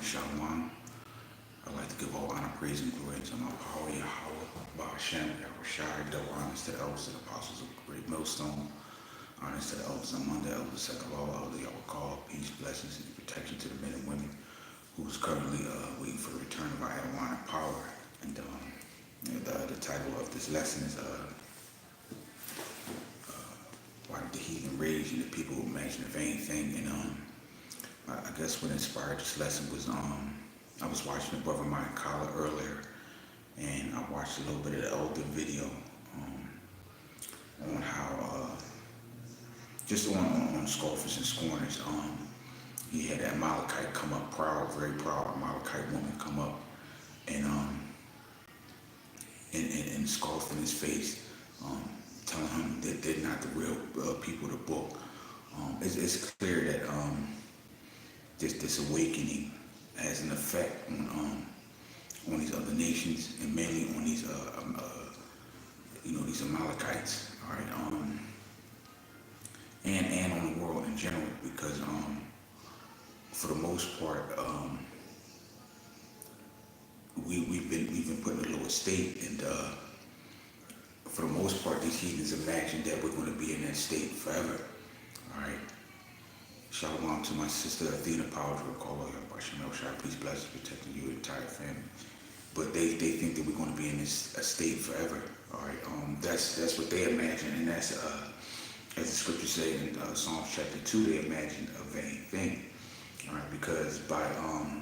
Shalom. I'd like to give all honor, praise, and glory to my power, Yahweh, Ba'ashem, Yahushai, double honors to the elders and apostles of the great millstone, honors to the elders among the elders, second of all, elder Yahweh call, peace, blessings, and protection to the men and women who's currently waiting for the return of our Adonai power. And the title of this lesson is Why Did the Heathen Rage and the People Imagine a Vain Thing? And I guess what inspired this lesson was I was watching a brother of mine, Kala, earlier, and I watched a little bit of the older video on how just on scoffers and scorners. He had that Amalekite come up, proud, very proud Amalekite woman come up and scoff in his face, telling him that they're not the real people of the book. It's clear that this awakening has an effect on these other nations, and mainly on these these Amalekites, all right, and on the world in general, because for the most part we've been put in a lower state, and for the most part these heathens imagine that we're going to be in that state forever, all right. Shalom to my sister Athena, power to recall all your peace, blessings, protecting you and your entire family. But they think that we're going to be in this state forever. All right, that's what they imagine, and that's as the scriptures say in Psalms chapter 2, they imagine a vain thing. All right, because by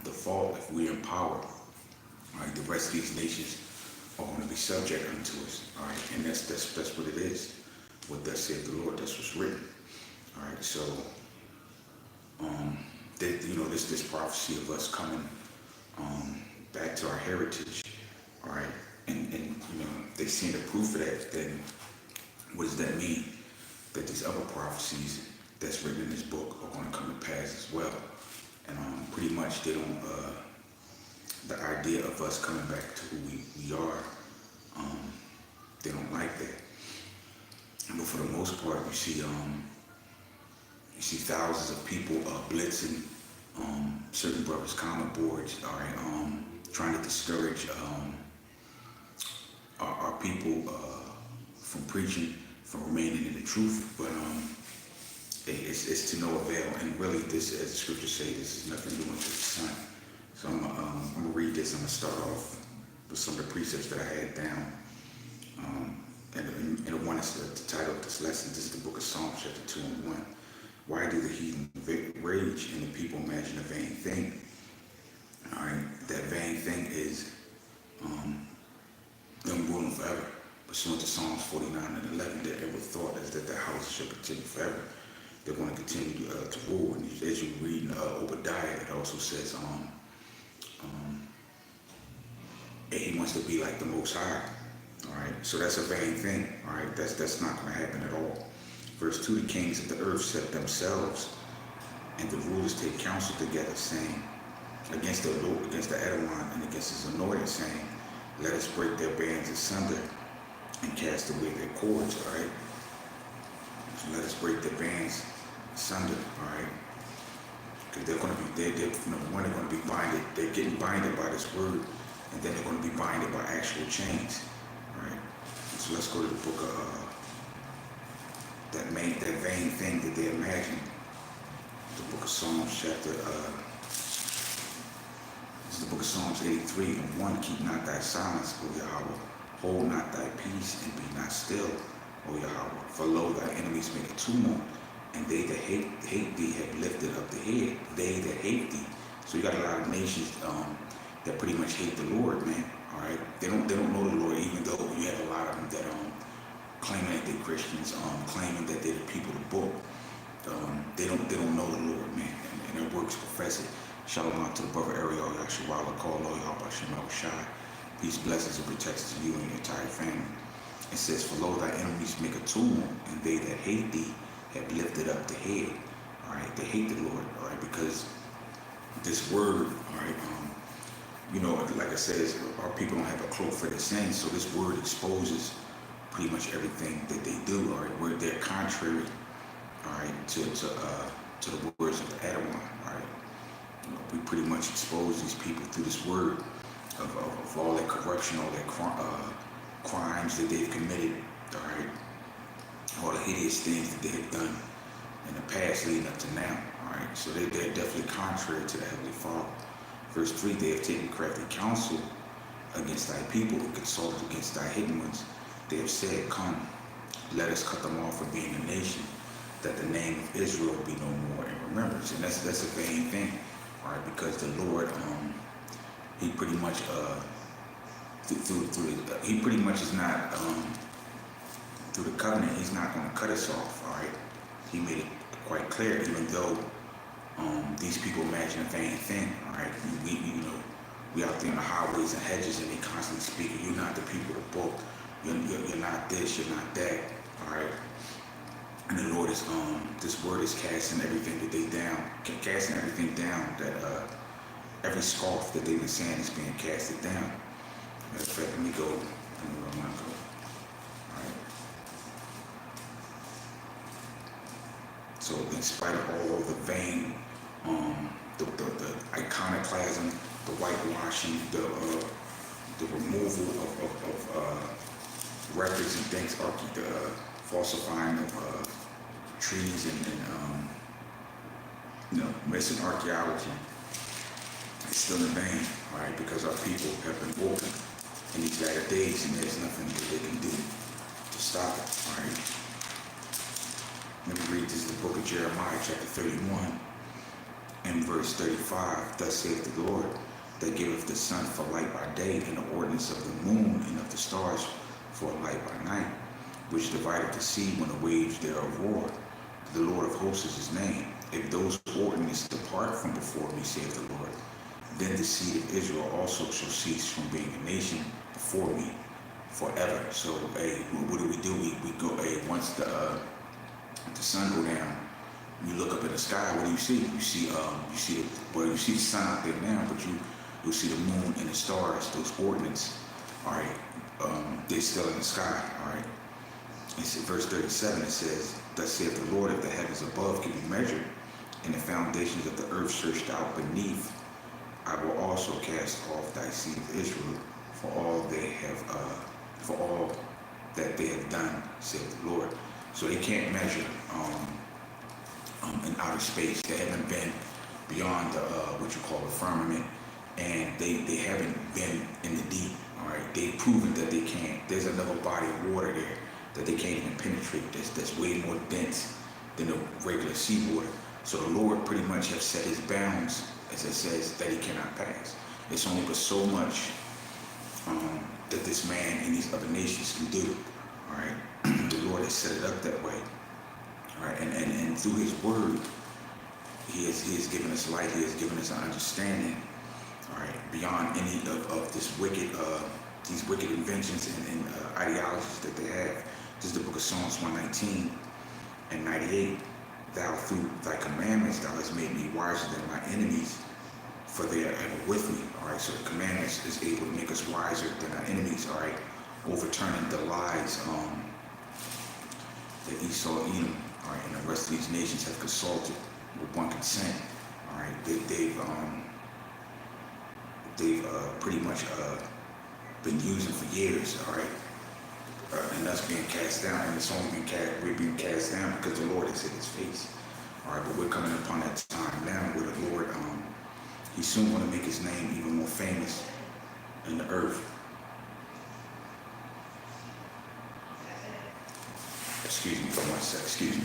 default, if we're in power, all right, the rest of these nations are going to be subject unto us. All right, and that's what it is. What thus saith the Lord, that's what's written. All right, so. This prophecy of us coming back to our heritage, all right, and they seen the proof of that. Then what does that mean? That these other prophecies that's written in this book are going to come to pass as well. And pretty much they don't. The idea of us coming back to who we are, they don't like that. But for the most part, you see thousands of people blitzing certain brothers' comment boards, all right, trying to discourage our people from preaching, from remaining in the truth. But it's to no avail. And really, this, as the scriptures say, this is nothing new unto the sun. So I'm gonna read this. I'm gonna start off with some of the precepts that I had down. And the one is the title of this lesson. This is the book of Psalms, chapter 2 and 1. Why do the heathen rage and the people imagine a vain thing? All right, that vain thing is them ruling forever. Pursuant to Psalms 49 and 11, that ever thought is that the house shall continue forever. They're going to continue to rule. And as you read in Obadiah, it also says he wants to be like the Most High. All right, so that's a vain thing. All right, that's not going to happen at all. Verse 2, the kings of the earth set themselves, and the rulers take counsel together, saying, against the Lord, against the Adonai, and against his anointed, saying, let us break their bands asunder and cast away their cords, all right? So let us break their bands asunder, all right? Because they're going to be, they're going to be binded, they're getting binded by this word, and then they're going to be binded by actual chains, all right? So let's go to the book of that vain thing that they imagine. The book of Psalms chapter, this is the book of Psalms 83 and 1. Keep not thy silence, O Yahweh. Hold not thy peace and be not still, O Yahweh. For lo, thy enemies make a tumult, and they that hate thee have lifted up the head. They that hate thee. So you got a lot of nations that pretty much hate the Lord, man. All right, they don't know the Lord, even though you have a lot of them that claiming that they're Christians, claiming that they're the people of the book. They don't know the Lord, man, and their works profess it. Shalom to the brother Ariel, Yahshua, call Lord, Yahushai, peace, blessings, and protection to you and your entire family. It says, for lo, thy enemies make a tumult, and they that hate thee have lifted up the head. All right, they hate the Lord, all right, because this word, all right, like I said, our people don't have a cloak for their sins, so this word exposes pretty much everything that they do, all right, where they're contrary, all right, to the words of the Adonai, all right. we pretty much expose these people through this word of all that corruption, all that crimes that they've committed, all right, all the hideous things that they have done in the past leading up to now, all right. So they're definitely contrary to the Heavenly Father. Verse 3, they have taken crafty counsel against thy people and consulted against thy hidden ones. They have said, come, let us cut them off from being a nation, that the name of Israel be no more in remembrance. And that's a vain thing, all right, because the Lord, he pretty much he pretty much is not through the covenant. He's not going to cut us off. All right, he made it quite clear. Even though these people imagine a vain thing. All right, we out there in the highways and hedges, and they constantly speaking. You're not the people of the book. You're not this. You're not that. All right. And the Lord is this word is casting everything down that every scoff that they've been saying is being casted down. Matter of fact, let me go. Alright. So in spite of all of the vain, the iconoclasm, the whitewashing, the removal of records and things, the falsifying of trees and missing archaeology, it's still in vain, all right, because our people have been woken in these latter days, and there's nothing that they can do to stop it, all right. Let me read this, the book of Jeremiah, chapter 31, and verse 35. Thus saith the Lord, that giveth the sun for light by day, and the ordinance of the moon and of the stars for a light by night, which divideth the sea when the waves thereof roar. The Lord of hosts is his name. If those ordinances depart from before me, saith the Lord, then the seed of Israel also shall cease from being a nation before me forever. So, what do? We go, once the sun go down, you look up in the sky. What do you see? You see the sun out there now, but you'll see the moon and the stars. Those ordinances, all right, they're still in the sky, all right. It's verse 37. It says, "Thus saith the Lord, if the heavens above can be measured, and the foundations of the earth searched out beneath, I will also cast off thy seed of Israel for all that they have done, saith the Lord." So they can't measure in outer space. They haven't been beyond what you call the firmament, and they haven't been in the deep. All right, they've proven that they can't. There's another body of water there that they can't even penetrate. That's way more dense than the regular seawater. So the Lord pretty much has set his bounds, as it says, that he cannot pass. It's only but so much that this man and these other nations can do. All right, the Lord has set it up that way. All right, and through his word, he has given us light. He has given us an understanding. All right, beyond any of this these wicked inventions and ideologies that they have. This is the book of Psalms 119 and 98. Thou, through thy commandments, thou hast made me wiser than my enemies, for they are ever with me. All right, so the commandments is able to make us wiser than our enemies. All right, overturning the lies that Esau, Edom, all right, and the rest of these nations have consulted with one consent. All right, they've pretty much been using for years. All right. And us being cast down, and it's only we're being cast down because the Lord has hid his face. All right, but we're coming upon that time now where the Lord, he's soon going to make his name even more famous in the earth. Excuse me for 1 sec, excuse me.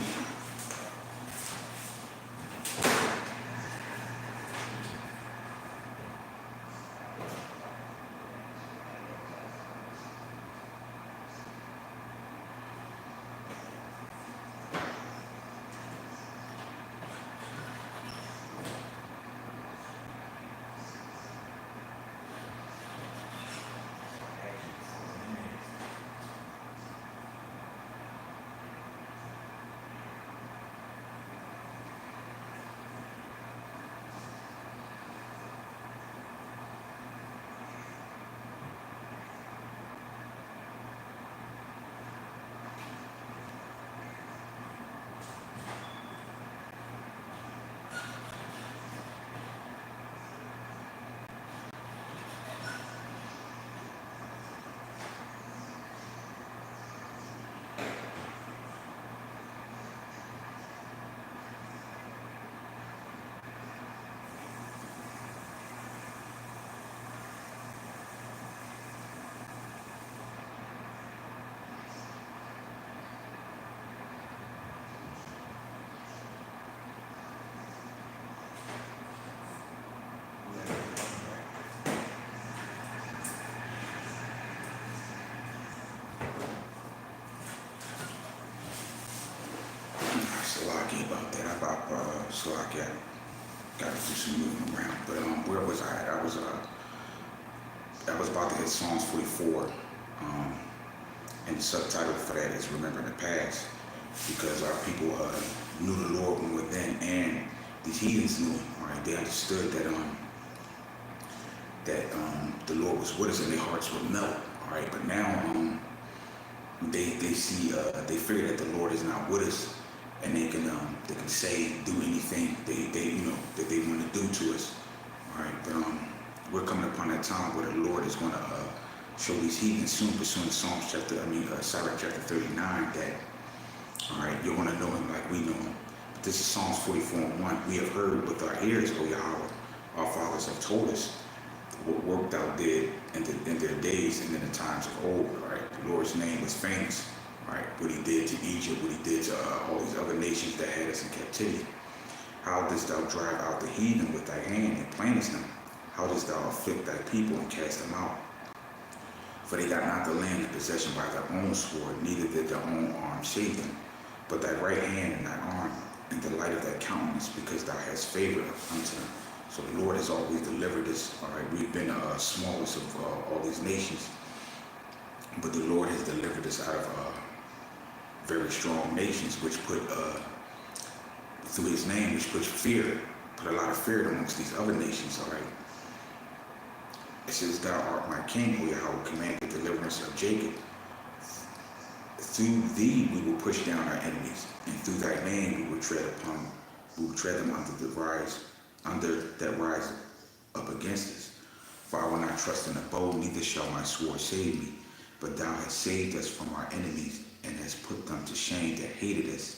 So I got to do some moving around. But where was I at? I was about to hit Psalms 44. Um, and the subtitle for that is Remembering the Past. Because our people knew the Lord when we were then, and these heathens knew him, right? They understood that the Lord was with us and their hearts would melt, all right? But now they see they figure that the Lord is not with us, and they can say, do anything they that they want to do to us, all right? But we're coming upon that time where the Lord is going to show these heathens soon, pursuing Sirach chapter 39, that all right, you're going to know him like we know him. But this is Psalms 44:1. We have heard with our ears, O Yahweh. Our fathers have told us what work thou did in their days and in the times of old. All right, the Lord's name was famous. All right, what he did to Egypt, what he did to all these other nations that had us in captivity. How didst thou drive out the heathen with thy hand and plainest them? How didst thou afflict thy people and cast them out? For they got not the land in possession by their own sword, neither did their own arm save them. But thy right hand and thy arm, and the light of thy countenance, because thou hast favored unto them. So the Lord has always delivered us. All right, we've been the smallest of all these nations, but the Lord has delivered us out of very strong nations, which put through His name, which put a lot of fear amongst these other nations. All right, it says, "Thou art my king, O Yahweh, command the deliverance of Jacob. Through thee we will push down our enemies, and through thy name we will tread them under that rise up against us. For I will not trust in a bow, neither shall my sword save me. But thou hast saved us from our enemies, and hast put them to shame that hated us.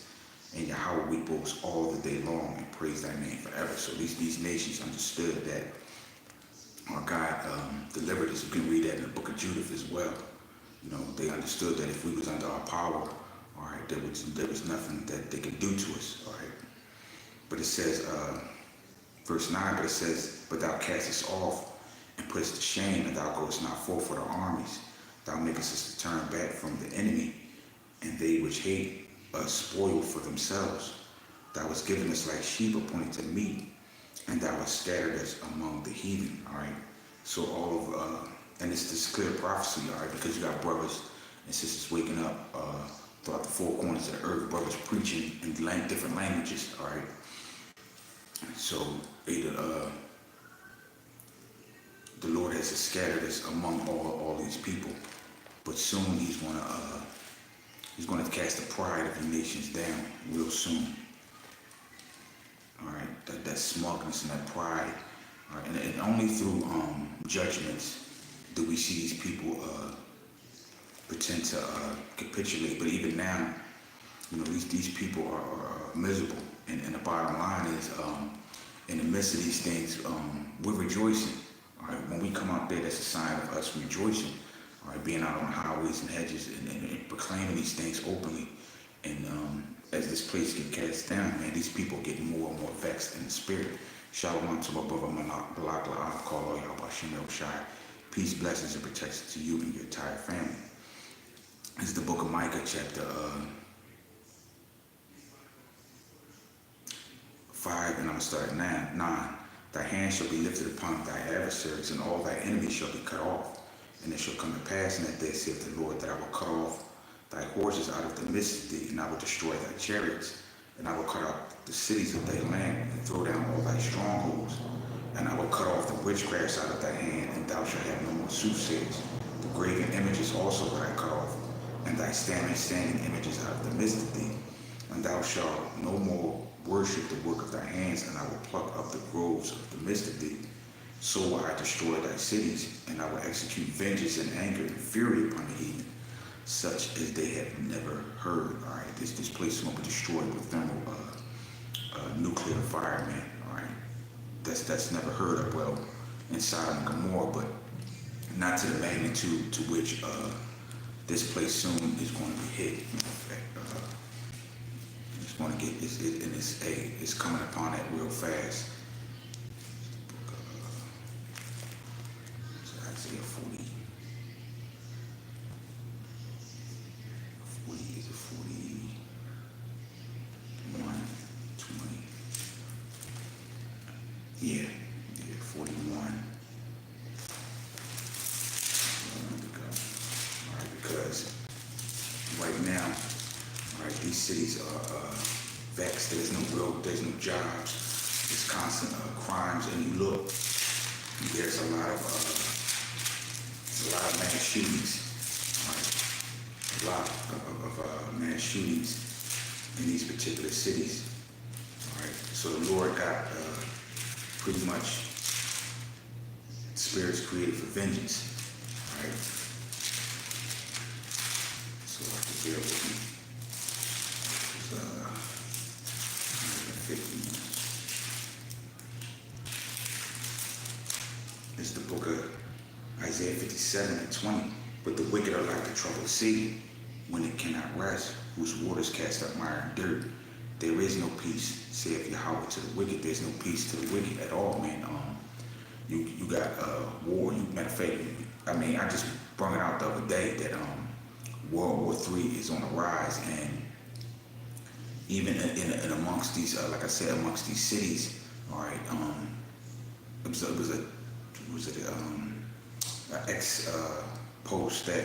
And Yahweh, we boast all the day long and praise thy name forever." So these nations understood that our God delivered us. You can read that in the book of Judith as well. You know, they understood that if we was under our power, all right, there was nothing that they could do to us, all right. But it says, verse 9, but it says, "But thou castest off and puttest to shame, and thou goest not forth for the armies. Thou makest us to turn back from the enemy, and they which hate us spoil for themselves. Thou hast given us like sheep appointed to meat, and thou hast scattered us among the heathen." All right. So all of and it's this clear prophecy, all right, because you got brothers and sisters waking up throughout the four corners of the earth, brothers preaching in different languages, all right. So the Lord has scattered us among all these people, but soon He's going to cast the pride of the nations down real soon. All right, that smugness and that pride, all right, and only through judgments do we see these people pretend to capitulate. But even now, you know, these people are miserable, and the bottom line is, in the midst of these things, we're rejoicing. All right, when we come out there, that's a sign of us rejoicing. All right, being out on highways and hedges and proclaiming these things openly. And as this place gets cast down, man, these people get more and more vexed in the spirit. Shalom to my brother Malak La'ah, call Yahweh Shem El Shai. Peace, blessings, and protection to you and your entire family. This is the book of Micah, chapter 5, and I'm going to start at 9. Thy hand shall be lifted upon thy adversaries, and all thy enemies shall be cut off. And it shall come to pass in that day, saith the Lord, that I will cut off thy horses out of the midst of thee, and I will destroy thy chariots, and I will cut out the cities of thy land, and throw down all thy strongholds. And I will cut off the witchcrafts out of thy hand, and thou shalt have no more soothsayers. The graven images also will I cut off, and thy standing images out of the midst of thee. And thou shalt no more worship the work of thy hands, and I will pluck up the groves of the midst of thee. So will I destroy thy cities, and I will execute vengeance and anger and fury upon the heathen, such as they have never heard. All right, this place is going to be destroyed with thermal nuclear fire, man. All right, that's never heard of. Well, in Sodom and Gomorrah, but not to the magnitude to which this place soon is going to be hit. In fact, it's going to get it's coming upon it real fast. Isaiah 40. Is it 41, 20? cities are vexed. There's no growth. There's no jobs. There's constant crimes, and you look. There's a lot of mass shootings. Right? A lot of mass shootings in these particular cities. All right. So the Lord got pretty much spirits created for vengeance. All right. So I have to bear with me. It's 150. It's the book of Isaiah 57:20. But the wicked are like the troubled sea, when it cannot rest, whose waters cast up mire and dirt. There is no peace, saith Yahweh, to the wicked. There's no peace to the wicked at all, man. You got war. Matter of fact, I just brought it out the other day that World War III is on the rise, and even in amongst these, like I said, amongst these cities, all right. It was an ex post that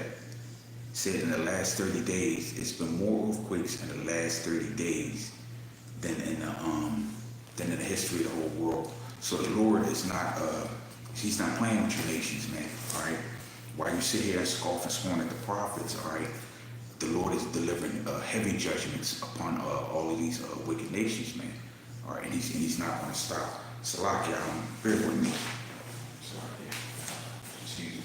said in the last 30 days, it's been more earthquakes in the last 30 days than in the history of the whole world. So the Lord is not, he's not playing with your nations, man, all right? While you sit here and scoff and scorn at the prophets, all right, the Lord is delivering heavy judgments upon all of these wicked nations, man, all right? And he's not going to stop. Salakia, bear with me. Excuse me.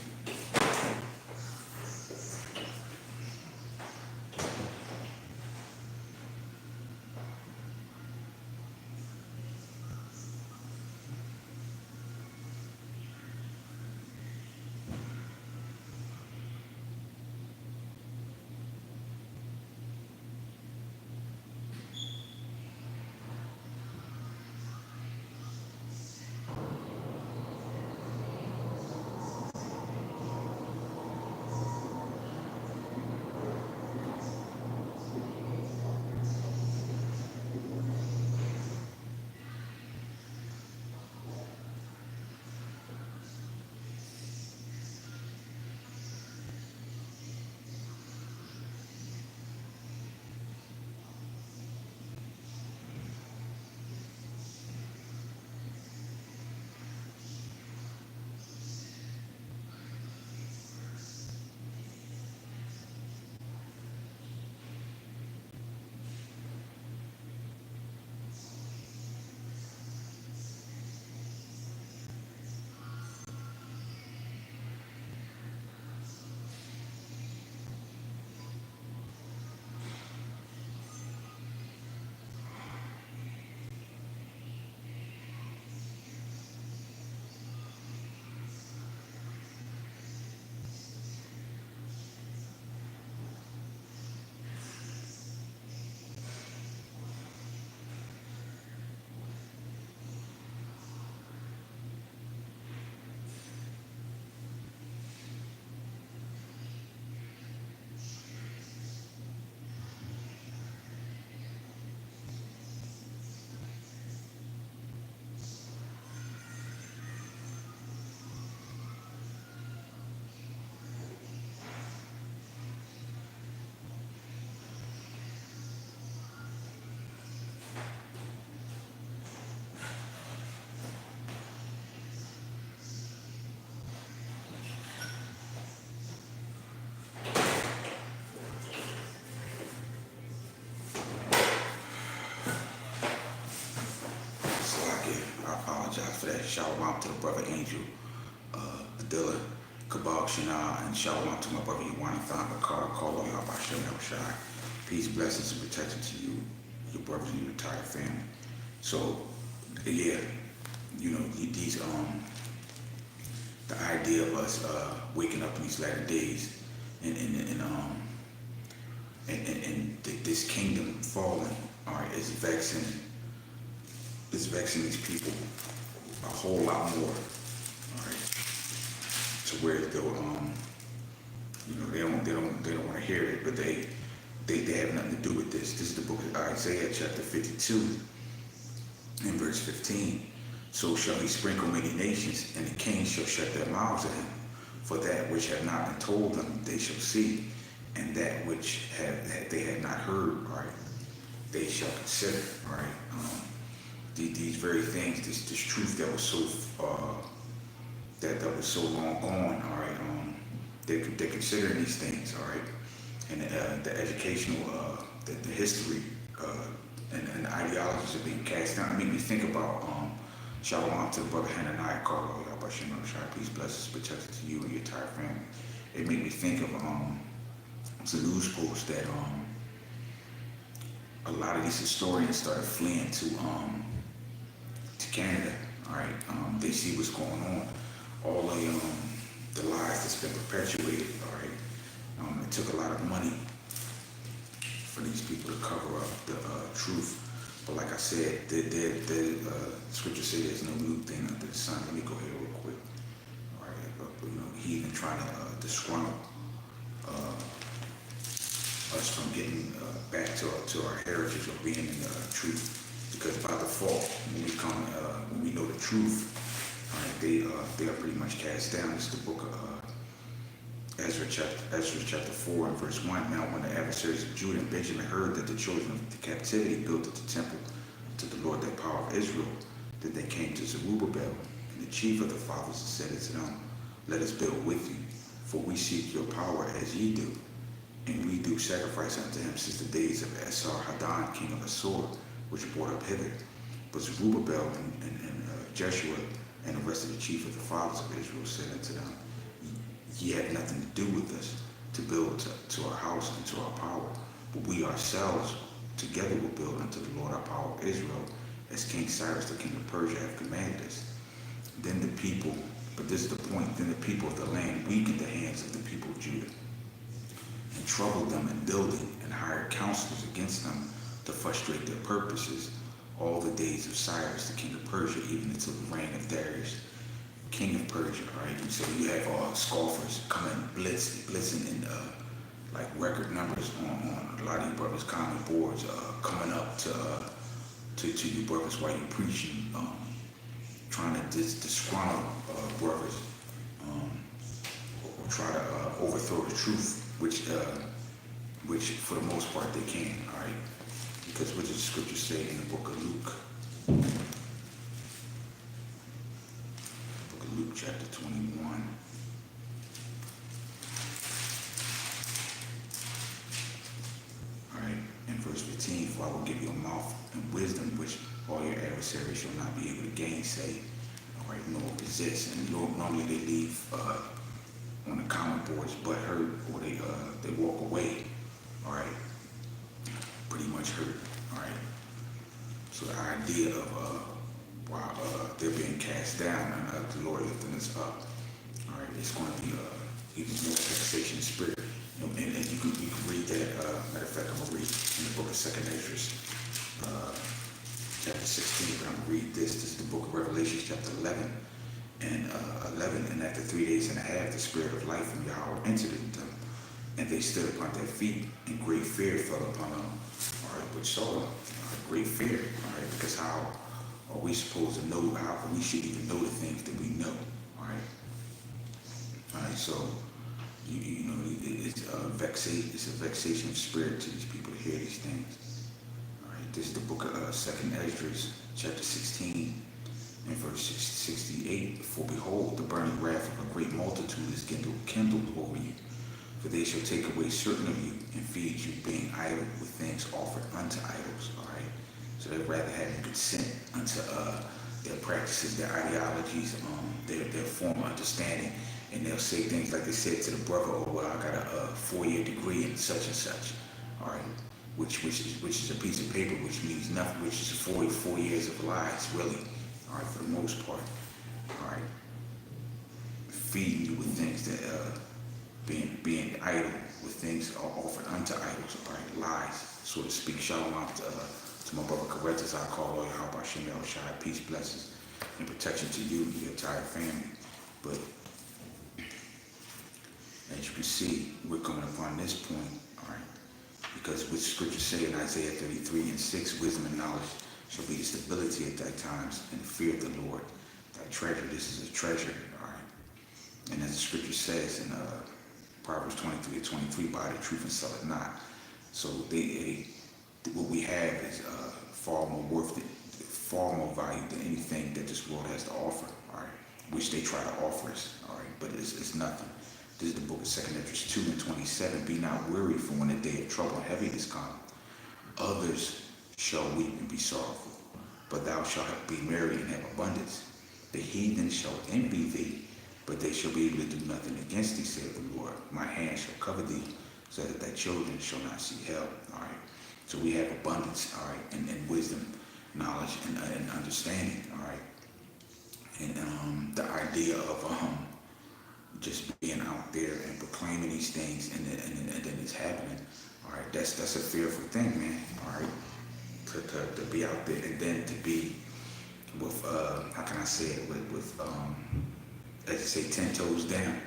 For that. Shalom out to the brother Angel, Adilla, Kabal Shana, and shalom out to my brother Yawanathan Bakar, Call out by Shem Shai. Peace, blessings, and protection to you, your brothers, and your entire family. So, yeah, you know, these the idea of us waking up in these latter days and this kingdom falling, all right, is vexing these people a whole lot more, all right. To where they'll, you know, they don't want to hear it, but they have nothing to do with this. This is the book of Isaiah, chapter 52, in verse 15. So shall he sprinkle many nations, and the kings shall shut their mouths at him. For that which have not been told them, they shall see, and that which they had not heard, right? they shall consider, all right? These very things, this truth that was so that was so long gone, all right? They're considering these things, all right? And the educational, the history, and the ideologies are being cast down. It made me think about Shalom to the brother Hananiah Carlo, peace, blessings, protection to you and your entire family. It made me think of the news post that a lot of these historians started fleeing to Canada. All right, they see what's going on, all the lies that's been perpetuated. All right, it took a lot of money for these people to cover up the truth. But like I said, the scripture says there's no new thing under the sun. Let me go here real quick. All right, heathen trying to disgruntle us from getting back to our heritage of being in the truth. Because by default, when we know the truth, they are pretty much cast down. It's the book of Ezra chapter 4 and verse 1. Now when the adversaries of Judah and Benjamin heard that the children of the captivity built the temple to the Lord, the power of Israel, then they came to Zerubbabel and the chief of the fathers and said unto them, let us build with you, for we seek your power as ye do. And we do sacrifice unto him since the days of Esarhaddon, king of Assur, which brought up hither. But Zerubbabel and Jeshua and the rest of the chief of the fathers of Israel said unto them, ye had nothing to do with us to build to our house and to our power, but we ourselves together will build unto the Lord our power of Israel, as King Cyrus the king of Persia hath commanded us. Then the people, but this is the point, then the people of the land weakened the hands of the people of Judah, and troubled them in building, and hired counselors against them to frustrate their purposes all the days of Cyrus the king of Persia, even until the reign of Darius king of Persia. All right, and so you have scoffers coming blitzing in like record numbers on a lot of you brothers' comment boards, coming up to you brothers while you preaching, trying to disgruntle brothers, or try to overthrow the truth, which for the most part they can. All right, because what does the scripture say in the book of Luke? Luke chapter 21. All right, in verse 15, for I will give you a mouth and wisdom which all your adversaries shall not be able to gainsay, all right, nor resist. And normally they leave on the comment boards but hurt, or they walk away, all right, pretty much hurt, all right. So the idea of while they're being cast down and the Lord lifting us up, all right, it's going to be even more vexation of spirit. And you can read that. Matter of fact, I'm going to read in the book of 2nd Ezra, chapter 16, but I'm going to read this. This is the book of Revelation, chapter 11 and 11. And after 3 days and a half, the spirit of life from Yahweh entered into them, and they stood upon their feet, and great fear fell upon them. All right, which saw great fear, all right, because how are we supposed to know, how we should even know the things that we know, all right? All right, so, you know, it's a vexation of spirit to these people to hear these things. All right, this is the book of 2nd Ezra, chapter 16, and verse 68. For behold, the burning wrath of a great multitude is kindled over you. For they shall take away certain of you and feed you, being idle with things offered unto idols, all right? So they'd rather have you consent unto their practices, their ideologies, their form of understanding. And they'll say things like they said to the brother, oh, well, I got a 4-year degree in such and such, all right, which is a piece of paper, which means nothing, which is 4 years of lies, really, all right, for the most part, all right, feeding you with things that, being idle with things offered unto idols, all right, lies, so to speak. Shalom to my brother Correctors, I call all Yahweh Shem Shai, peace, blessings, and protection to you and your entire family. But as you can see, we're coming upon this point, all right, because what scriptures say in Isaiah 33 and 6, wisdom and knowledge shall be the stability at thy times, and the fear of the Lord, thy treasure. This is a treasure, all right. And as the scripture says in Proverbs 23:23, buy the truth and sell it not. So what we have is far more worth it, far more value than anything that this world has to offer. All right, which they try to offer us. All right, but it's nothing. This is the book of 2 Edges 2:27. Be not weary, for when the day of trouble and heaviness come, others shall weep and be sorrowful, but thou shalt be merry and have abundance. The heathen shall envy thee, but they shall be able to do nothing against thee, saith the Lord. My hand shall cover thee, so that thy children shall not see hell. All right. So we have abundance, all right, and wisdom, knowledge, and understanding, all right. And the idea of just being out there and proclaiming these things, and then it's happening, all right. That's a fearful thing, man. All right. To be out there, and then to be with how can I say it, with as you say, 10 toes down.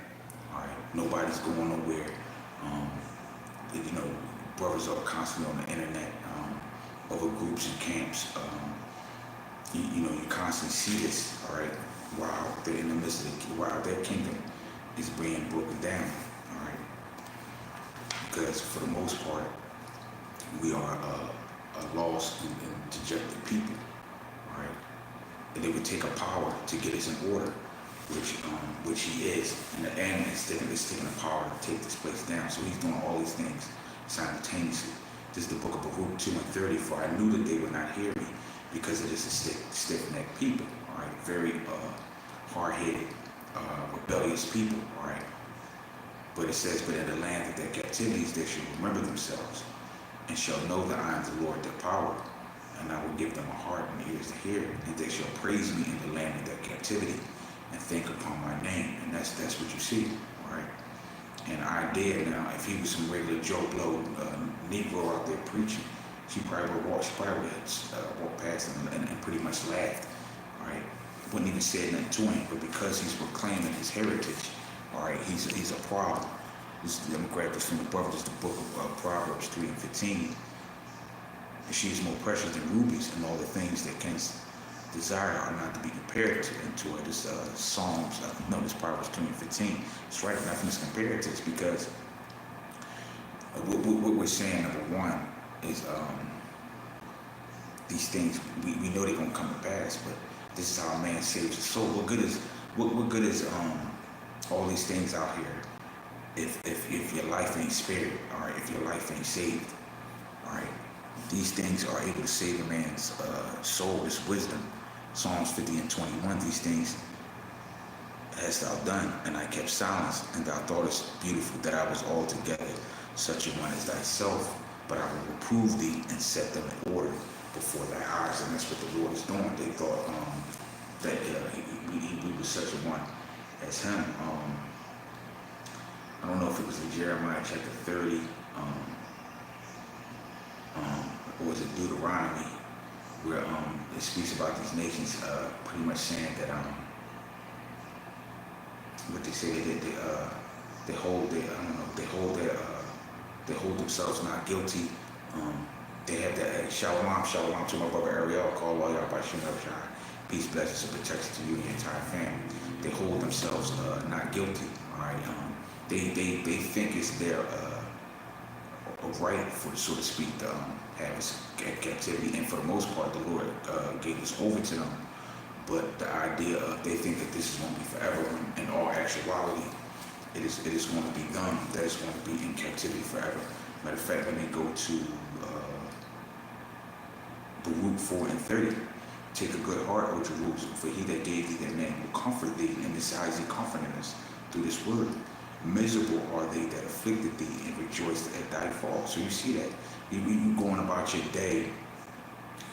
All right, nobody's going nowhere. You know, brothers are constantly on the internet, over groups and camps. You know, you constantly see this. All right, while they're in the midst of while their kingdom is being broken down. All right, because for the most part, we are a lost and dejected people. All right, and it would take a power to get us in order, which he is, and it's taking the power to take this place down. So he's doing all these things simultaneously. This is the book of Baruch 2:30. For I knew that they would not hear me, because it is a stiff-necked people. All right, very hard-headed, rebellious people. All right, but it says, but in the land of their captivities they shall remember themselves, and shall know that I am the Lord their power. And I will give them a heart and ears to hear, and they shall praise me in the land of their captivity, and think upon my name. And that's what you see, all right? And Idea now, if he was some regular Joe Blow Negro out there preaching, she probably would walk past him and pretty much laughed, all right? Wouldn't even say nothing to him, but because he's proclaiming his heritage, all right, he's a problem. I'm gonna grab this from the brother. This is the book of Proverbs 3:15. She is more precious than rubies, and all the things that can desire are not to be compared to her. This Psalms, this Proverbs 3:15. It's right, nothing is compared to this, because what we're saying, number one, is these things, we know they're going to come to pass, but this is how a man saves his soul. What good is all these things out here if your life ain't spared, all right, if your life ain't saved, all right? These things are able to save a man's soul. This wisdom, Psalms 50:21. These things hast thou done, and I kept silence, and thou thoughtest beautiful that I was altogether such a one as thyself. But I will reprove thee and set them in order before thy eyes. And that's what the Lord is doing. They thought that he was such a one as him. I don't know if it was in Jeremiah chapter 30. Or was it Deuteronomy, where it speaks about these nations pretty much saying that what they say, they hold themselves not guilty. They have that shalom to my brother Ariel, call all y'all by Shem Shai. Peace, blessings, and protection to you and your entire family. They hold themselves not guilty. All right, they think it's their a right, for so to speak, to have us captivity, and for the most part, the Lord gave us over to them. But the idea of they think that this is going to be forever, in all actuality, it is going to be them that is going to be in captivity forever. Matter of fact, let me go to Baruch 4:30. Take a good heart, O Jerusalem, for he that gave thee their name will comfort thee, and this is he comforting us through this word. Miserable are they that afflicted thee, and rejoiced at thy fall. So you see that. You going about your day,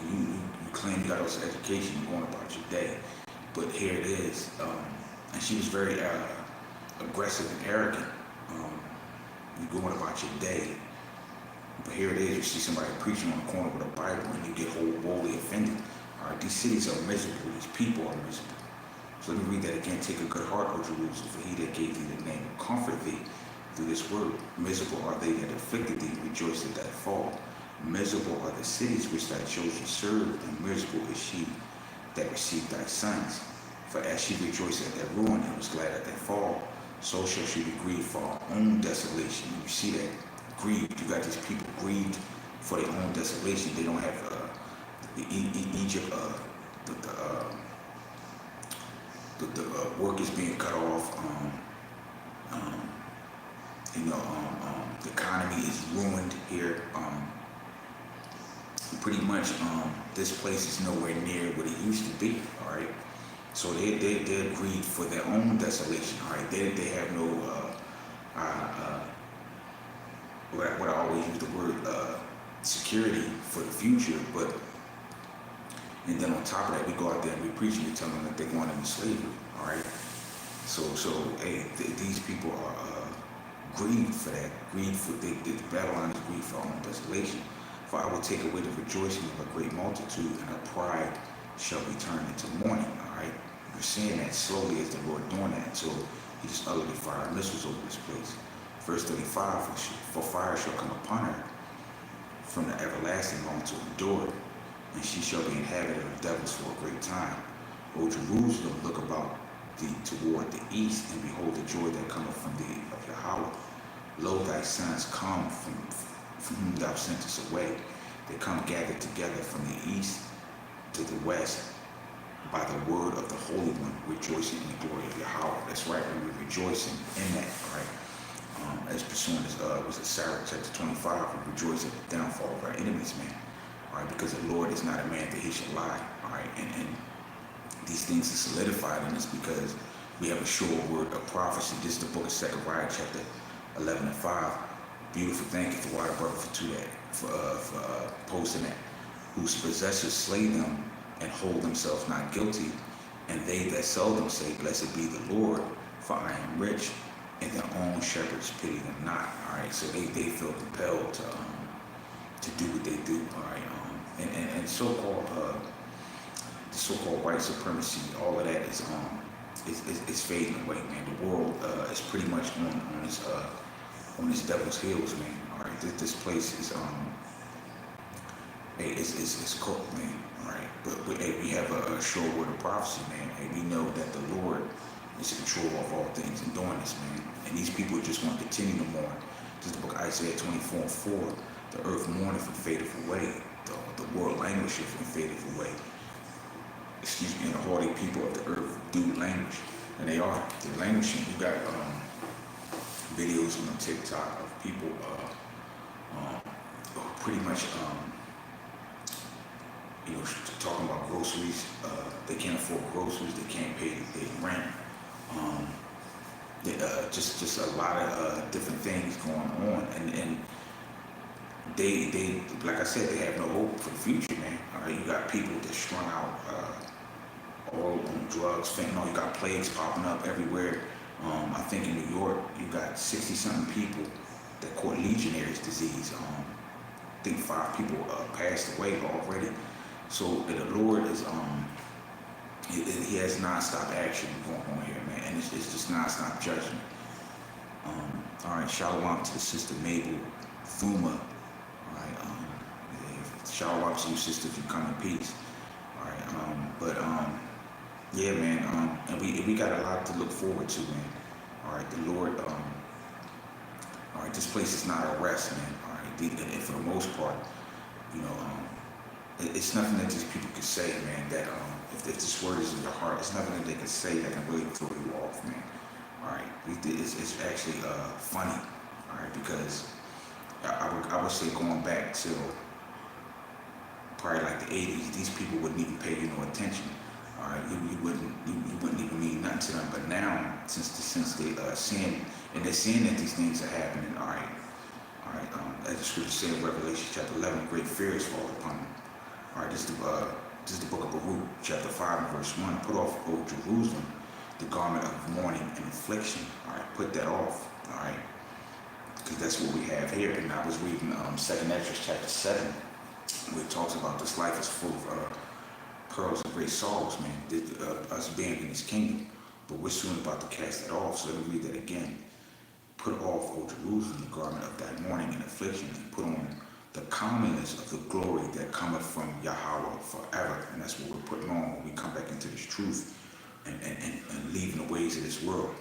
you claim you got this education, you're going about your day. But here it is. And she was very aggressive and arrogant. You're going about your day. But here it is, you see somebody preaching on the corner with a Bible, and you get wholly offended. All right, these cities are miserable. These people are miserable. So let me read that again. Take a good heart, O Jerusalem, for he that gave thee the name will comfort thee through this word. Miserable are they that afflicted thee, rejoice at thy fall. Miserable are the cities which thy children served, and miserable is she that received thy sons. For as she rejoiced at their ruin and was glad at their fall, so shall she be grieved for her own desolation. You see that? Grieved. You got these people grieved for their own desolation. They don't have Egypt. The work is being cut off. Um, the economy is ruined here. Pretty much, this place is nowhere near what it used to be. All right, so they're grieved for their own desolation. All right, they have no what I always use the word security for the future. But and then on top of that, we go out there and we preach and we tell them that they're going into slavery. All right, so hey, these people are grieved for that. Grieved for the battle line is grieved for our own desolation. For I will take away the rejoicing of a great multitude, and her pride shall be turned into mourning. All right, we're seeing that slowly as the Lord doing that until He just utterly fired missiles over this place. Verse 35: For fire shall come upon her from the everlasting long to endure, and she shall be inhabited of devils for a great time. O Jerusalem, look about thee toward the east, and behold the joy that cometh from thee of Yahweh. Lo, thy sons come from whom thou sentest away. They come gathered together from the east to the west by the word of the Holy One, rejoicing in the glory of Yahweh. That's right, we're rejoicing in that, right? As pursuing this, was it Sarah chapter 25, we rejoice at the downfall of our enemies, man. All right, because the Lord is not a man that he should lie. All right, and these things are solidified in us because we have a sure word of prophecy. This is the book of Zechariah chapter 11 and 5. Beautiful, thank you for water brother for posting that. Whose possessors slay them and hold themselves not guilty, and they that sell them say, Blessed be the Lord, for I am rich, and their own shepherds pity them not. All right, so they feel compelled to do what they do. All right, and so-called the so-called white supremacy, all of that is fading away, man. The world is pretty much on this devil's heels, man. All right, this place is hey, it's cooked, man. All right, but hey, we have a sure word of prophecy, man. Hey, we know that the Lord is in control of all things and doing this, man. And these people just want to continue to mourn. This is the book of Isaiah 24 and 4. The earth mourneth and fadeth away. The world languisheth and fadeth away. Excuse me, and the haughty people of the earth do languish. And they are. They're languishing. You got videos on TikTok of people pretty much talking about groceries. They can't afford groceries. They can't pay their rent. Just a lot of different things going on, and they like I said, they have no hope for the future, man. You got people that strung out, all on drugs, fentanyl. You got plagues popping up everywhere. I think in New York, you got 60-something people that caught Legionnaire's disease. I think 5 people passed away already. So the Lord is he has nonstop action going on here, man, and it's just nonstop judgment. All right, shalom to the sister Mabel Thuma. All right, shalom to you, sister, if you come in peace. All right, yeah, man, and we got a lot to look forward to, man. All right, the Lord, all right, this place is not a rest, man. All right, and for the most part, it's nothing that these people can say, man, that if this word is in your heart, it's nothing that they can say that can really throw you off, man. All right, it's actually funny, all right, because I would say going back till probably like the 80s, these people wouldn't even pay you no attention. All right, you wouldn't even mean nothing to them. But now, since they seeing, and they're seeing that these things are happening, all right, as the scripture said in Revelation chapter 11, great fear is fallen upon them. All right, this is the book of Baruch, chapter 5 and verse 1. Put off, O Jerusalem, the garment of mourning and affliction. All right, put that off. All right, because that's what we have here. And I was reading 2nd Ezra chapter 7, where it talks about this life is full of pearls and great sorrows, man. Us being in His kingdom, but we're soon about to cast that off. So let me read that again. Put off, O Jerusalem, the garment of thy mourning and affliction, and put on the comeliness of the glory that cometh from Yahweh forever. And that's what we're putting on when we come back into this truth and leaving the ways of this world.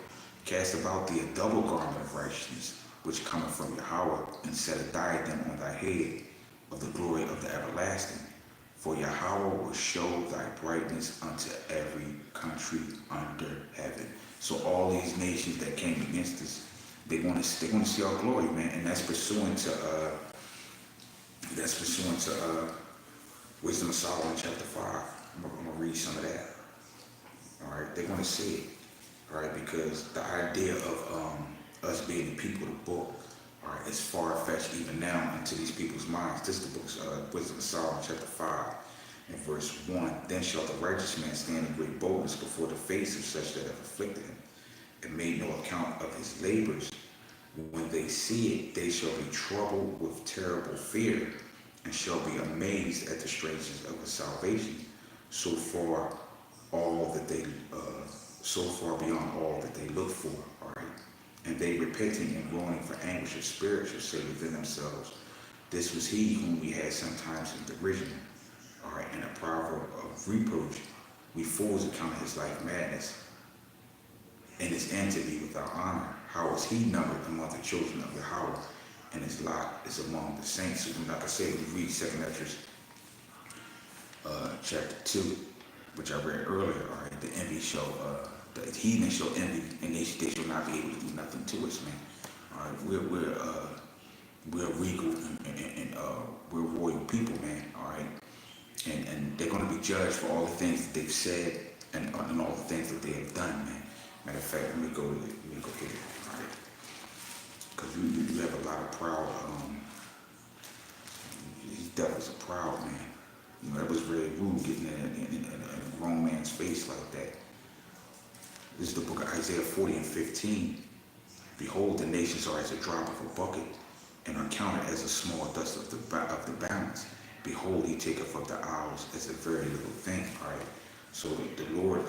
Cast about thee a double garment of righteousness, which cometh from Yahweh, and set a diadem on thy head, of the glory of the everlasting. For Yahweh will show thy brightness unto every country under heaven. So all these nations that came against us, they want to see our glory, man, and that's pursuant to Wisdom of Solomon chapter 5. I'm gonna read some of that. All right, they want to see it. All right, because the idea of us being the people of the book, all right, is far-fetched even now into these people's minds. This is the book's Wisdom of Solomon chapter 5 and verse 1. Then shall the righteous man stand in great boldness before the face of such that have afflicted him, and made no account of his labors. When they see it, they shall be troubled with terrible fear, and shall be amazed at the strangeness of his salvation, so far beyond all that they look for. All right, and they repenting and groaning for anguish of spirit shall say within themselves, this was he whom we had sometimes in derision. All right, and a proverb of reproach, we fools account his life madness, and his end to be without honor. How is he numbered among the children of Yahweh, and his lot is among the saints? So, like I said, we read 2 Ezra chapter 2, which I read earlier. All right, the heathen shall envy, and they shall not be able to do nothing to us, man. All right, we're regal and we're royal people, man. All right, and they're going to be judged for all the things that they've said and all the things that they have done, man. Matter of fact, let me go get it. All right, because you have a lot of proud. These devils are proud, man. You know, that was very rude getting in a grown man's face like that. This is the book of Isaiah 40 and 15. Behold, the nations are as a drop of a bucket, and are counted as a small dust of the balance. Behold, he taketh up the hours as a very little thing. All right. So the Lord,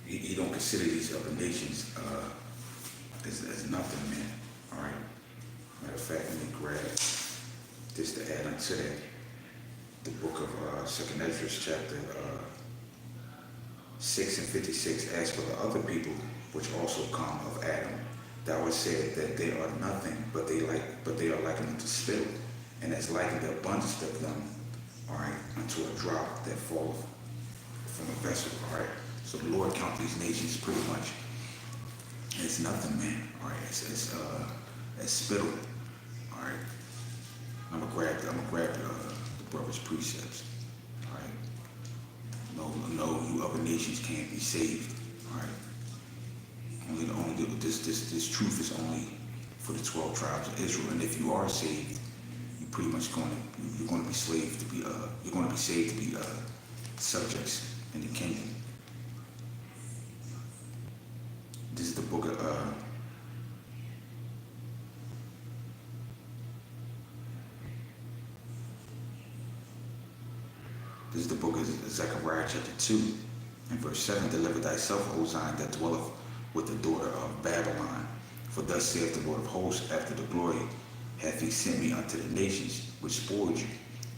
he don't consider these other nations as nothing, man. All right. Matter of fact, let me grab this to add unto that. The book of 2 Ezra chapter 6 and 56. As for the other people which also come of Adam, thou hast said that they are nothing, but they are likened unto spittle, and as likened the abundance of them, all right, unto a drop that falleth from a vessel. All right. So the Lord count these nations pretty much as nothing, man. All right, as spittle. All right. I'm gonna grab the brother's precepts. All right. No, you other nations can't be saved. All right. This truth is only for the 12 tribes of Israel, and if you are saved, you're pretty much going to be saved to be subjects in the kingdom. This is the book of Zechariah chapter 2 and verse 7. Deliver thyself, O Zion, that dwelleth with the daughter of Babylon. For thus saith the Lord of hosts, after the glory hath he sent me unto the nations which spoiled you.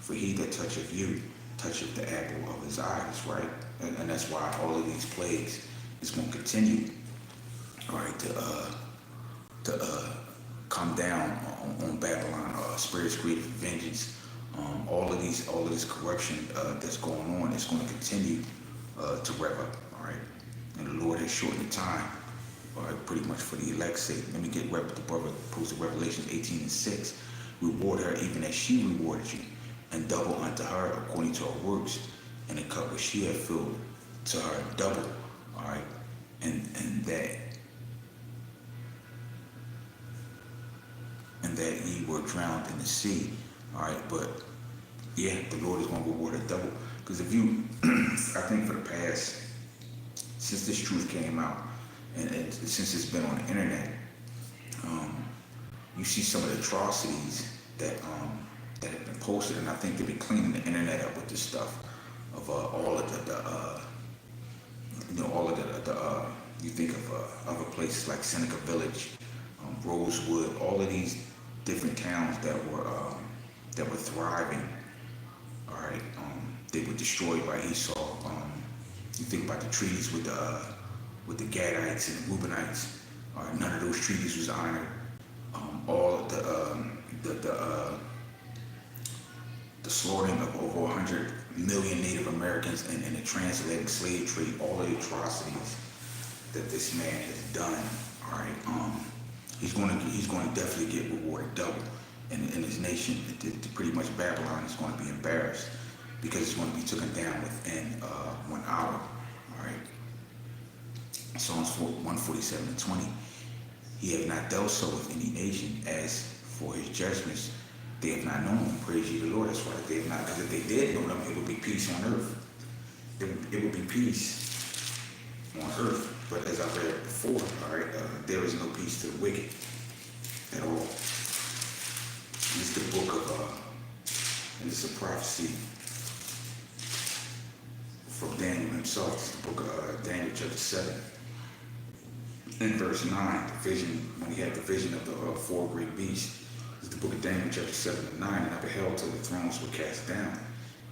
For he that toucheth you toucheth the apple of his eyes, right? And that's why all of these plagues is going to continue, all right, to come down on Babylon. Spirits created vengeance. All of this corruption that's going on is going to continue to rev up, all right? And the Lord has shortened the time, all right, pretty much for the elect's sake. Let me get the brother posted Revelation 18 and 6. Reward her even as she rewarded you, and double unto her according to her works, and the cup which she had filled to her double, all right? And that ye were drowned in the sea, all right? But yeah, the Lord is going to reward her double. Because if you, I think for the past, since this truth came out, and since it's been on the internet, you see some of the atrocities that have been posted, and I think they've been cleaning the internet up with this stuff of all of you think of other places like Seneca Village, Rosewood, all of these different towns that were thriving. All right, they were destroyed by Esau. You think about the treaties with the Gadites and the Reubenites. None of those treaties was honored. All of the slaughtering of over 100 million Native Americans and the transatlantic slave trade, all the atrocities that this man has done. All right, he's going to definitely get rewarded double, and his nation, pretty much Babylon, is going to be embarrassed because it's going to be taken down within 1 hour. All right, Psalms 147:20. He have not dealt so with any nation. As for his judgments, they have not known him. Praise ye the Lord. That's right. They have not, because if they did know them, it would be peace on earth. It would be peace on earth. But as I read before, all right, there is no peace to the wicked at all. It's the book of, and it's a prophecy from Daniel himself. It's the book of Daniel chapter 7. In verse 9, the vision, when he had the vision of the four great beasts, it's the book of Daniel chapter 7 and 9, and I beheld till the thrones were cast down,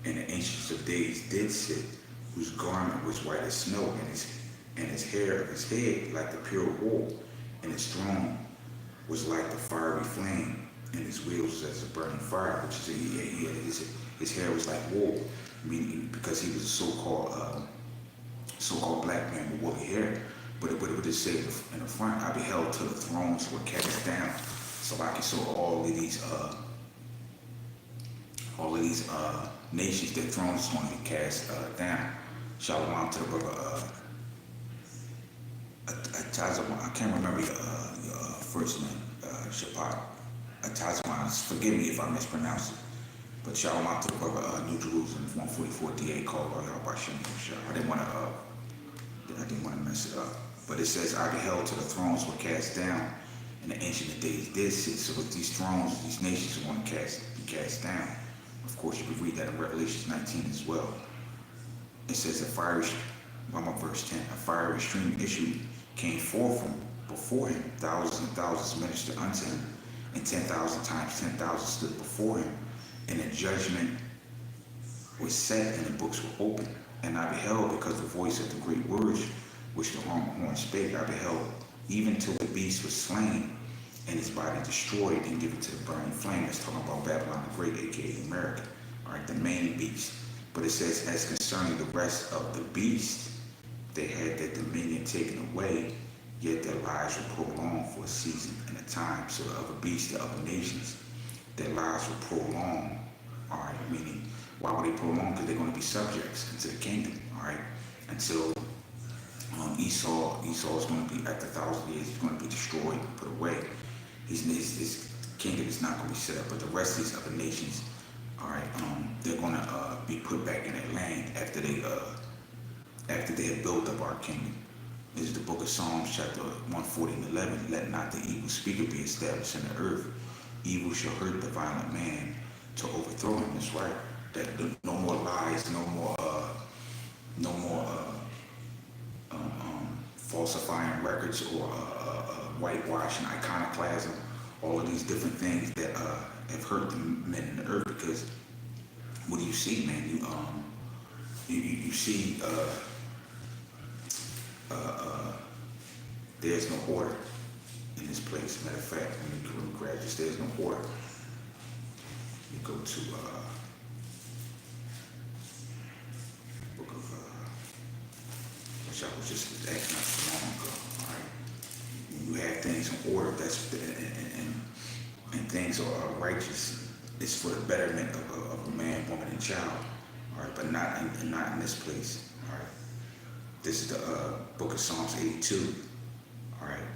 and the ancients of days did sit, whose garment was white as snow, and his hair of his head like the pure wool, and his throne was like the fiery flame, and his wheels as a burning fire, which is his hair was like wool, meaning because he was a so-called black man with woolly hair. But it would just say in the front, I beheld till the thrones were cast down. So I can saw all of these nations, their thrones is going to be cast down. Shalom to the brother Atazwan. I can't remember your first name, Shabbat. Atazwan. Forgive me if I mispronounce it. But shalom to the brother New Jerusalem 144 DA called Yahweh. I didn't want to mess it up. But it says, I beheld till the thrones were cast down, and the ancient of days did sit. So with these thrones, these nations are going to be cast down. Of course, you can read that in Revelation 19 as well. It says, verse 10, a fiery stream issued, came forth from before him. Thousands and thousands ministered unto him, and 10,000 times 10,000 stood before him. And the judgment was set, and the books were opened. And I beheld, because the voice of the great words which the horn spake, I beheld, even till the beast was slain, and his body destroyed and given to the burning flame. That's talking about Babylon the Great, aka America. All right, the main beast. But it says, as concerning the rest of the beast, they had their dominion taken away, yet their lives were prolonged for a season and a time. So the other beasts, the other nations, their lives were prolonged. All right, meaning, why would they prolong? Because they're going to be subjects into the kingdom. All right, until Esau is going to be, after 1,000 years, he's going to be destroyed, put away. His kingdom is not going to be set up, but the rest of these other nations, all right, they're going to be put back in their land after they have built up our kingdom. This is the book of Psalms, chapter 140 and 11. Let not the evil speaker be established in the earth. Evil shall hurt the violent man to overthrow him. That's right. That no more lies, no more falsifying records or whitewashing, iconoclasm, all of these different things that have hurt the men in the earth. Because what do you see, man? You see there's no order in this place. Matter of fact, when you grab this, there's no order. You go to book of which I was just acting not so long ago. All right, when you have things in order, that's and things are righteous. It's for the betterment of a man, woman, and child. All right, but not in this place. All right, this is the book of Psalms 82. All right,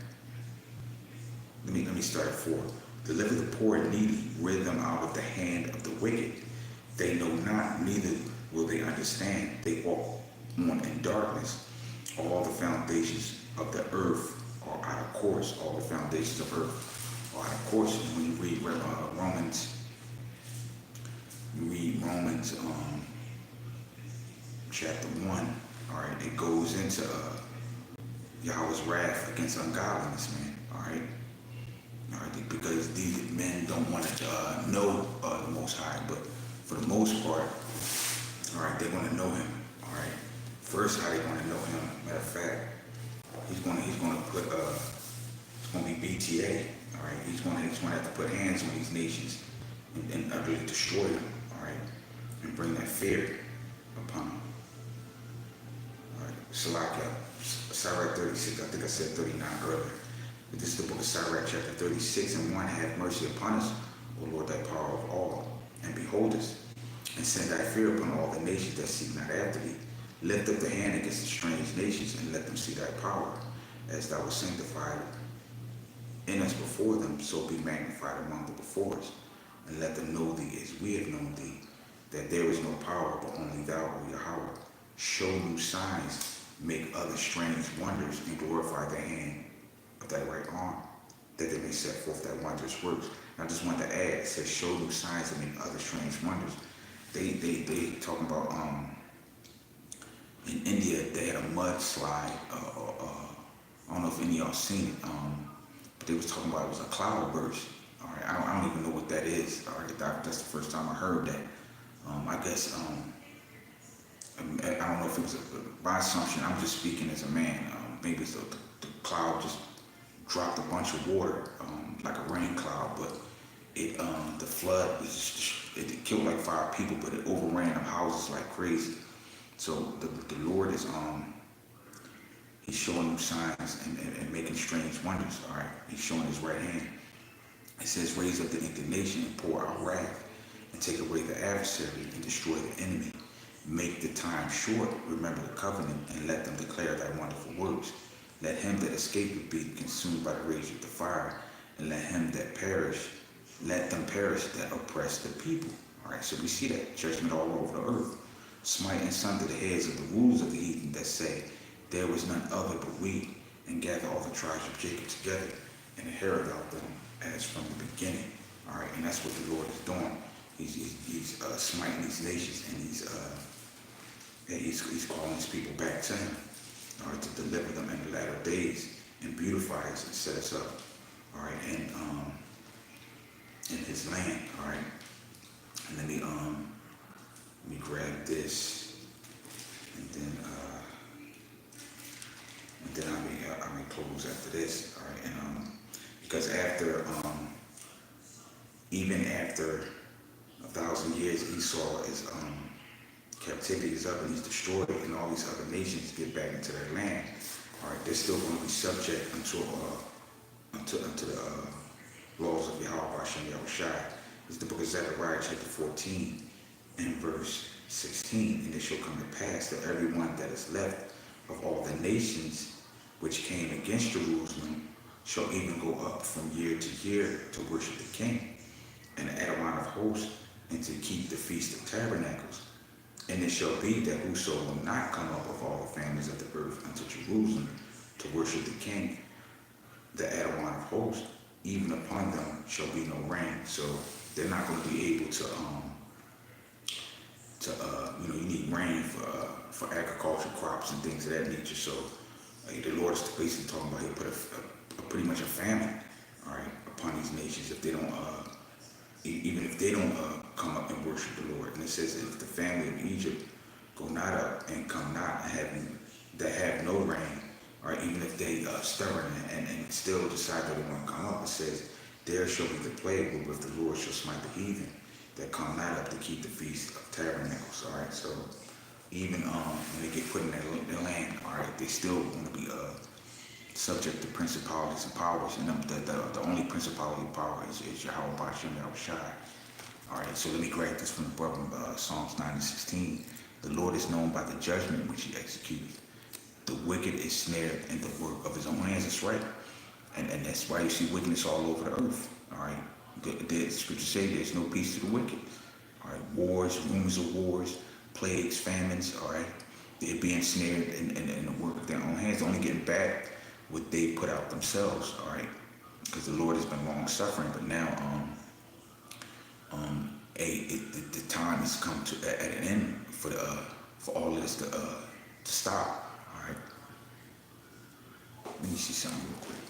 let me start at 4. Deliver the poor and needy, rid them out of the hand of the wicked. They know not, neither will they understand. They walk on in darkness. All the foundations of the earth are out of course. All the foundations of earth are out of course. And when you read Romans chapter 1, all right, it goes into Yahweh's wrath against ungodliness, man, all right? All right, because these men don't want to know the Most High, but for the most part, all right, they want to know Him. All right, first, how they want to know Him. Matter of fact, he's going to put it's going to be BTA. All right, he's going to have to put hands on these nations and utterly destroy them. All right, and bring that fear upon them. All right, Salakia, Sirach 36, I think I said 39 earlier. But this is the book of Sirach, chapter 36 and 1. Have mercy upon us, O Lord, thy power of all, and behold us, and send thy fear upon all the nations that seek not after thee. Lift up the hand against the strange nations, and let them see thy power, as thou wast sanctified in us before them, so be magnified among the before us. And let them know thee as we have known thee, that there is no power but only thou, O Yahweh. Show new signs, make other strange wonders, and glorify thy hand of thy right arm, that they may set forth thy wondrous works. And I just want to add, it says show new signs and make other strange wonders. They talking about in India they had a mudslide. I don't know if any of y'all seen it, but they was talking about it was a cloud burst. All right, I don't even know what that is. All right, that's the first time I heard that. I guess I don't know if it was by assumption. I'm just speaking as a man. Maybe it's the cloud just dropped a bunch of water, like a rain cloud, but it the flood was just, it killed like 5 people, but it overran them houses like crazy. So the Lord is he's showing them signs and making strange wonders. All right, he's showing his right hand. It says, raise up the indignation and pour out wrath, and take away the adversary and destroy the enemy. Make the time short, remember the covenant, and let them declare thy wonderful works. Let him that escapeth be consumed by the rage of the fire, and let them perish that oppress the people. All right, so we see that judgment all over the earth. Smite and sunder the heads of the rulers of the heathen that say, there was none other but we, and gather all the tribes of Jacob together, and inherit out them as from the beginning. All right, and that's what the Lord is doing. He's smiting these nations, and he's calling his people back to him, all right, to deliver them in the latter days and beautify us and set us up, all right, and in his land, all right. And let me grab this, and then I may close after this, all right, and because even after 1,000 years, Esau is captivity is up and he's destroyed, and all these other nations get back into their land. All right, they're still going to be subject unto the laws of Yahweh Hashem Yahushai. It's the book of Zechariah, chapter 14, and verse 16. And it shall come to pass that everyone that is left of all the nations which came against Jerusalem shall even go up from year to year to worship the King, and the Adonai of hosts, and to keep the Feast of Tabernacles. And it shall be that whoso will not come up of all the families of the earth unto Jerusalem to worship the King, the Adonai of hosts, even upon them shall be no rain. So they're not going to be able to you need rain for agriculture, crops, and things of that nature. So the Lord is basically talking about he'll put a pretty much a famine, all right, upon these nations if they don't, even if they don't come up and worship the Lord. And it says, if the family of Egypt go not up and come not, that have no rain, or even if they stubborn and still decide that they want to come up, it says, there shall be the plague wherewith the Lord shall smite the heathen that come not up to keep the Feast of Tabernacles. All right, so even when they get put in their land, all right, they still want to be subject to principalities and powers, and the only principality and power is Yahweh Hashem Yahushai. All right, so let me grab this from the book of Psalms 9:16. The Lord is known by the judgment which he executes. The wicked is snared in the work of his own hands. That's right, and that's why you see wickedness all over the earth. All right, the scriptures say there's no peace to the wicked. All right, wars, rumors of wars, plagues, famines. All right, they're being snared in the work of their own hands, only getting back what they put out themselves. All right, because the Lord has been long suffering, but now the time has come to at an end for all of this to stop. All right, let me see something real quick.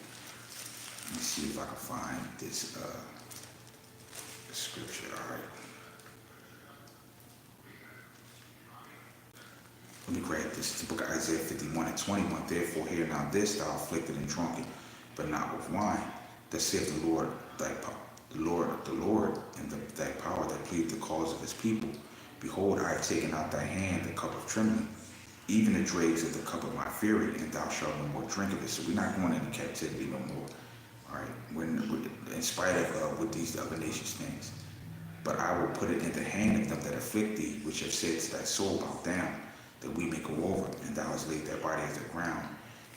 Let me see if I can find this scripture. All right, let me grab this. It's the book of Isaiah 51:21. Therefore hear now this, thou afflicted and drunken, but not with wine. Thus saith the Lord, thy power, the Lord, and thy power that plead the cause of his people. Behold, I have taken out thy hand the cup of trembling, even the dregs of the cup of my fury, and thou shalt no more drink of it. So we're not going into captivity no more. All right, in spite of what these other nations things. But I will put it in the hand of them that afflict thee, which have said to thy soul, bow down, that we may go over. And thou hast laid their body as the ground,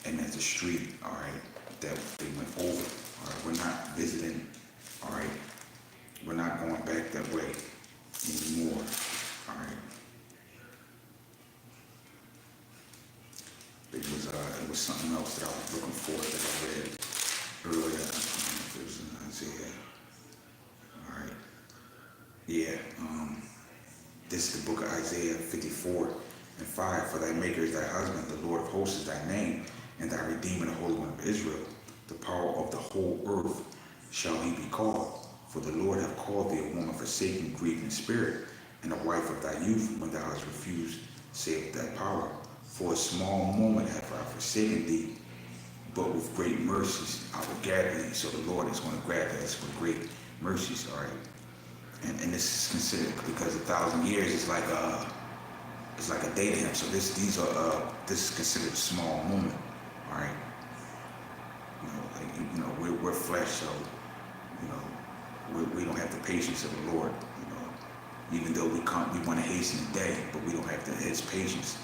and as the street, all right, that they went over. All right, we're not visiting, all right, we're not going back that way anymore, all right. It was something else that I was looking for that I read earlier. It was in Isaiah. All right. Yeah. This is the book of Isaiah 54:5. For thy maker is thy husband, the Lord of hosts is thy name, and thy Redeemer, the Holy One of Israel. The power of the whole earth shall he be called. For the Lord hath called thee a woman forsaken, grieved in spirit, and a wife of thy youth, when thou hast refused, save thy power. For a small moment have I forsaken thee, but with great mercies I will gather thee. So the Lord is going to gather us with great mercies, all right? And this is considered, because 1,000 years is like a day to him. So this is considered a small moment, all right? We're flesh, so we don't have the patience of the Lord. Even though we want to hasten the day, but we don't have his patience.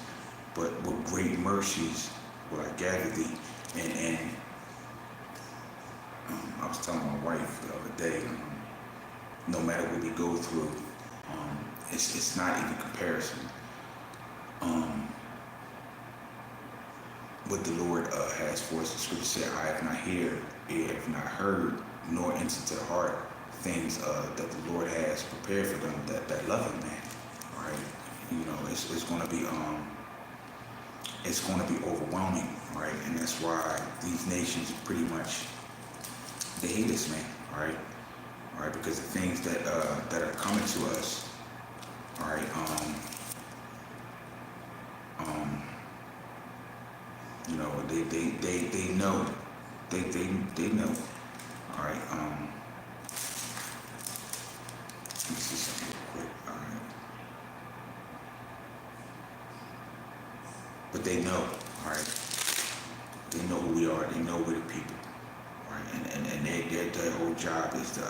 But with great mercies will I gather thee. And I was telling my wife the other day, no matter what we go through, it's not even comparison. What the Lord has for us, the scripture said, I have not heard, ear have not heard, nor entered to the heart things that the Lord has prepared for them that love him, man. All right, it's going to be overwhelming, right? And that's why these nations pretty much, they hate us, man. All right, because the things that are coming to us, all right, they know, they know, all right. Let me see something real quick, all right. But they know, all right. They know who we are. They know we're the people, all right. And their whole job is to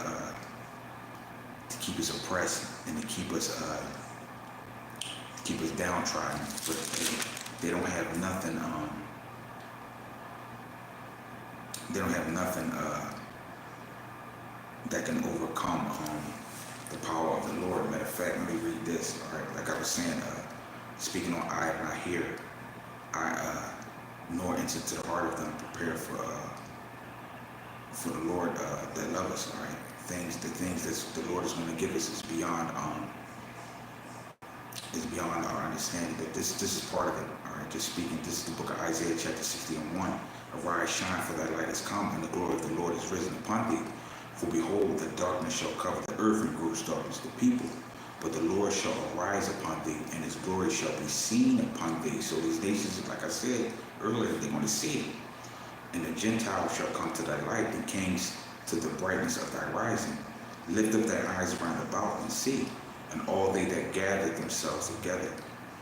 keep us oppressed and to keep us downtrodden. But they don't have nothing. They don't have nothing that can overcome the power of the Lord. Matter of fact, let me read this. All right, like I was saying, speaking on I have not hear, nor enter to the heart of them, prepare for the Lord that love us. All right, the things that the Lord is going to give us is beyond our understanding. That this is part of it. All right, just speaking. This is the book of Isaiah, chapter 60:1. Arise, shine, for thy light has come, and the glory of the Lord is risen upon thee. For behold, the darkness shall cover the earth, and gross darkness the people. But the Lord shall arise upon thee, and his glory shall be seen upon thee. So these nations, like I said earlier, they're going to see it. And the Gentiles shall come to thy light, and kings to the brightness of thy rising. Lift up thy eyes round about and see, and all they that gather themselves together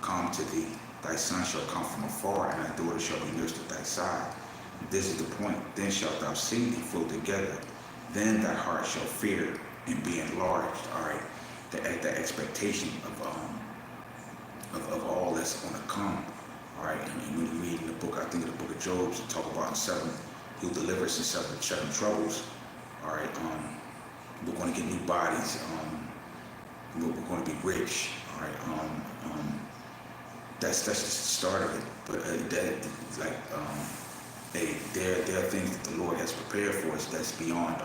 come to thee. Thy son shall come from afar, and thy daughter shall be nursed at thy side. This is the point. Then shalt thou see and flow together. Then thy heart shall fear and be enlarged. All right, the expectation of all that's going to come. All right, and when you read in the book, I think in the book of Job, to talk about he'll deliver us in seven troubles. All right, we're going to get new bodies. We're going to be rich. All right, that's just the start of it. But there are things that the Lord has prepared for us that's beyond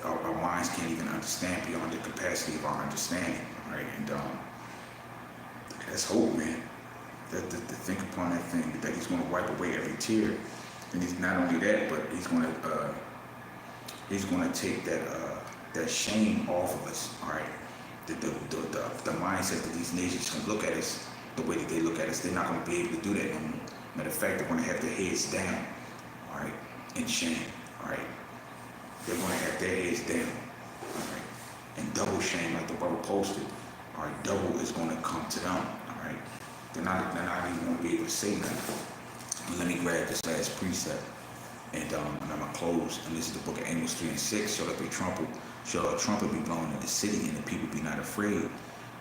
our minds can't even understand, beyond the capacity of our understanding, right? And that's hope, man. That to think upon that thing, that he's going to wipe away every tear, and he's not only that, but he's going to take that shame off of us, all right? The mindset that these nations can look at us the way that they look at us, they're not going to be able to do that no more. Matter of fact, they're going to have their heads down, all right, in shame, all right. They're going to have their heads down, all right, and double shame, like the Bible posted. all right, double is going to come to them. All right, they're not even going to be able to say nothing. Let me grab this last precept, and I'm gonna close. And this is the book of Amos 3:6. Shall a trumpet be blown in the city, and the people be not afraid?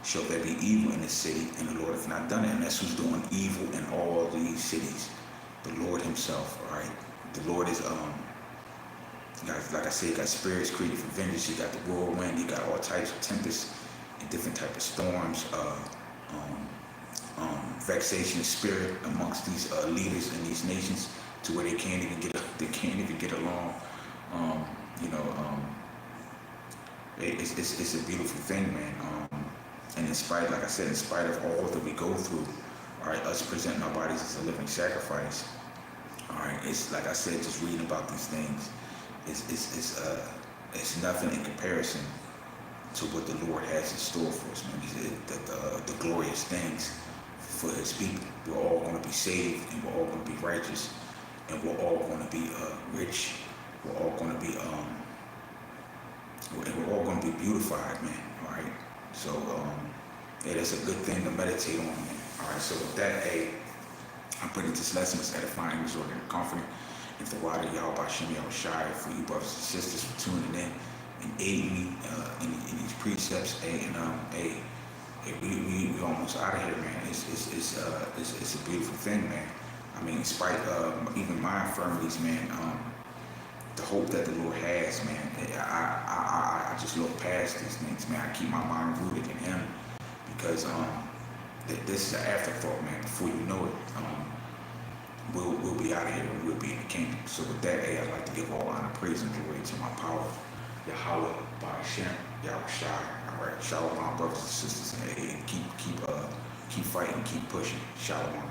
Shall there be evil in the city, and the Lord hath not done it? And that's who's doing evil in all these cities. The Lord Himself. All right. The Lord is like I said, got spirits created for vengeance. He got the whirlwind. He got all types of tempests and different type of storms. Vexation of spirit amongst these leaders in these nations, to where they can't even get along. You know, it's a beautiful thing, man. And in spite, like I said, in spite of all that we go through, all right, us presenting our bodies as a living sacrifice. All right, it's like I said, just reading about these things, it's nothing in comparison to what the Lord has in store for us, man. The glorious things for His people. We're all going to be saved, and we're all going to be righteous, and we're all going to be rich. We're all going to be we're all going to be beautified, man. All right. So yeah, that's a good thing to meditate on, man. All right. So with that, I pray that this lesson was edifying, restoring, and comforting. If the water y'all by Shem y'all shy for you brothers and sisters for tuning in and aiding me in these precepts, we almost out of here, man. It's a beautiful thing, man. I mean, in spite of even my infirmities, man, the hope that the Lord has, man. I just look past these things, man. I keep my mind rooted in Him, because this is an afterthought, man. Before you know it, we'll be out of here and we'll be in the kingdom. So with that, I'd like to give all honor, praise, and glory to my power, Yahweh, by Shem, Yahweh Shai. All right, shalom, brothers and sisters, and keep fighting, keep pushing. Shalom.